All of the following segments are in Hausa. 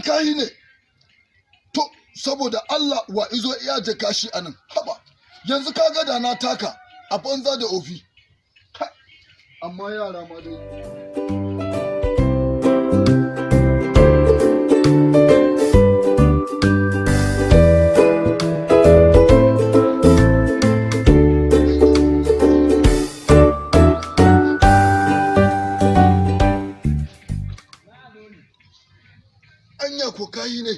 kayi ne to saboda Allah wa izo iya je kashi anan haba yanzu kaga da na taka a banza da ofi amma yara ma dai anya ko kayi ne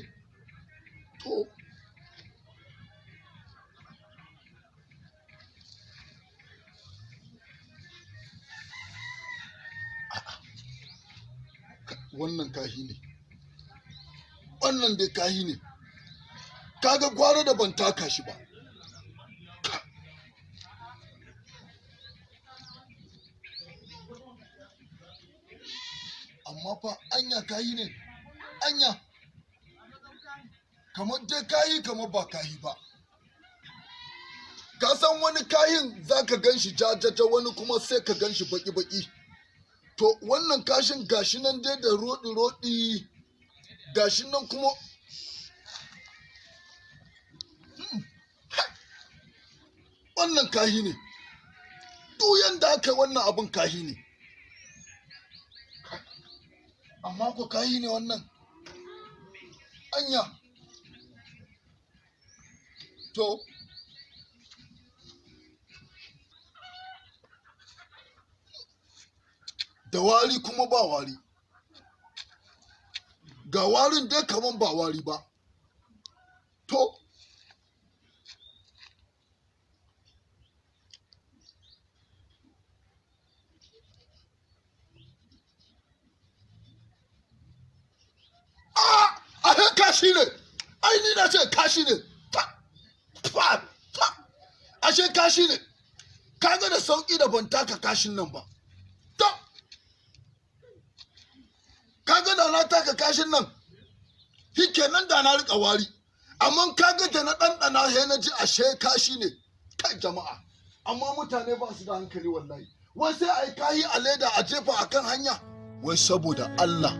to wannan kahi ne wannan dai kahi ne kaga gwara da ban taka shi ba amma fa anya kahi ne anya kamar dai kayi kamar ba kayi ba ka san wani kayin zaka ganshi jajaja wani kuma sai ka ganshi baki-baki to wannan kashin gashi nan dai da rodi gashi nan kuma wannan kahi ne duk yanda aka wannan abun kahi ne amma ko kahi ne wannan anya to da wari kuma ba wari ga warin dai kaman ba wari ba to a kashi ne ai ni na ce kashi ne ashe kashi ne kaga da sauki da ban taka kashin nan ba to kaga da na taka kashin nan shikenan da na rika wari amma kaga da na ɗanɗana sai na ji ashe kashi ne kai jama'a amma mutane ba su da hankali wallahi wai sai ai kayi a leda a jefa akan hanya wai saboda Allah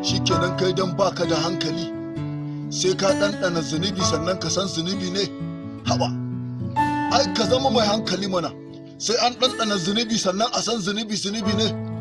shikenan kai dan baka da hankali sai ka ɗanɗana zunubi sannan ka san zunubi ne haba ai ka zama mai hankali mana sai an ɗanɗana zunubi sannan a san zunubi ne